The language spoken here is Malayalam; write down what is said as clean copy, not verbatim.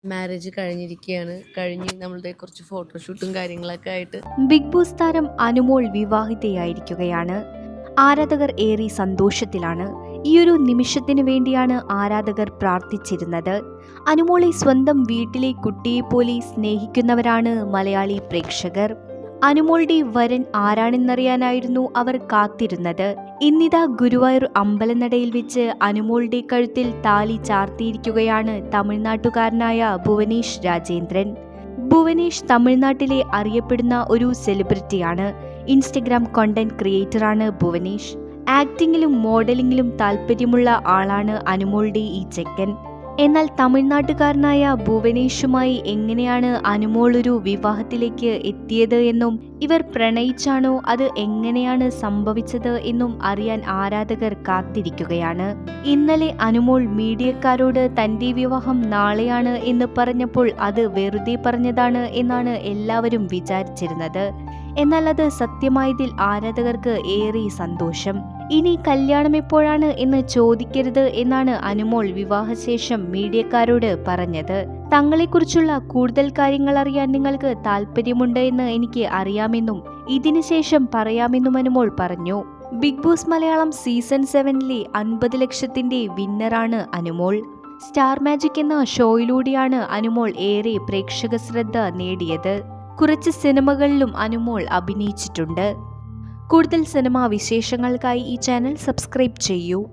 മാരേജ് കഴിഞ്ഞ് നമ്മളുടെ കുറച്ച് ഫോട്ടോഷൂട്ടും കാര്യങ്ങളൊക്കെ ആയിട്ട് ബിഗ് ബോസ് താരം അനുമോൾ വിവാഹിതയായിരിക്കുകയാണ്. ആരാധകർ ഏറെ സന്തോഷത്തിലാണ്. ഈയൊരു നിമിഷത്തിന് വേണ്ടിയാണ് ആരാധകർ പ്രാർത്ഥിച്ചിരുന്നത്. അനുമോളെ സ്വന്തം വീട്ടിലെ കുട്ടിയെപ്പോലെ സ്നേഹിക്കുന്നവരാണ് മലയാളി പ്രേക്ഷകർ. അനുമോളുടെ വരൻ ആരാണെന്നറിയാനായിരുന്നു അവർ കാത്തിരുന്നത്. ഇന്നിതാ ഗുരുവായൂർ അമ്പലനടയിൽ വെച്ച് അനുമോളുടെ കഴുത്തിൽ താലി ചാർത്തിയിരിക്കുകയാണ് തമിഴ്നാട്ടുകാരനായ ഭുവനേഷ് രാജേന്ദ്രൻ. ഭുവനേഷ് തമിഴ്നാട്ടിലെ അറിയപ്പെടുന്ന ഒരു സെലിബ്രിറ്റിയാണ്. ഇൻസ്റ്റഗ്രാം കണ്ടന്റ് ക്രിയേറ്ററാണ് ഭുവനേഷ്. ആക്ടിങ്ങിലും മോഡലിംഗിലും താല്പര്യമുള്ള ആളാണ് അനുമോളുടെ ഈ ചെക്കൻ. എന്നാൽ തമിഴ്നാട്ടുകാരനായ ഭുവനേഷുമായി എങ്ങനെയാണ് അനുമോൾ ഒരു വിവാഹത്തിലേക്ക് എത്തിയത് എന്നും ഇവർ പ്രണയിച്ചാണോ അത് എങ്ങനെയാണ് സംഭവിച്ചത് എന്നും അറിയാൻ ആരാധകർ കാത്തിരിക്കുകയാണ്. ഇന്നലെ അനുമോൾ മീഡിയക്കാരോട് തന്റെ വിവാഹം നാളെയാണ് എന്ന് പറഞ്ഞപ്പോൾ അത് വെറുതെ പറഞ്ഞതാണ് എന്നാണ് എല്ലാവരും വിചാരിച്ചിരുന്നത്. എന്നാൽ അത് സത്യമായതിൽ ആരാധകർക്ക് ഏറെ സന്തോഷം. ഇനി കല്യാണം എപ്പോഴാണ് എന്ന് ചോദിക്കരുത് എന്നാണ് അനുമോൾ വിവാഹശേഷം മീഡിയക്കാരോട് പറഞ്ഞത്. തങ്ങളെക്കുറിച്ചുള്ള കൂടുതൽ കാര്യങ്ങൾ അറിയാൻ നിങ്ങൾക്ക് താല്പര്യമുണ്ട് എന്ന് എനിക്ക് അറിയാമെന്നും ഇതിനു ശേഷം പറയാമെന്നും അനുമോൾ പറഞ്ഞു. ബിഗ് ബോസ് മലയാളം സീസൺ 7 50 ലക്ഷത്തിന്റെ വിന്നറാണ് അനുമോൾ. സ്റ്റാർ മാജിക് എന്ന ഷോയിലൂടെയാണ് അനുമോൾ ഏറെ പ്രേക്ഷക ശ്രദ്ധ നേടിയത്. കുറച്ച് സിനിമകളിലും അനുമോൾ അഭിനയിച്ചിട്ടുണ്ട്. കൂടുതൽ സിനിമാ വിശേഷങ്ങൾക്കായി ഈ ചാനൽ സബ്സ്ക്രൈബ് ചെയ്യൂ.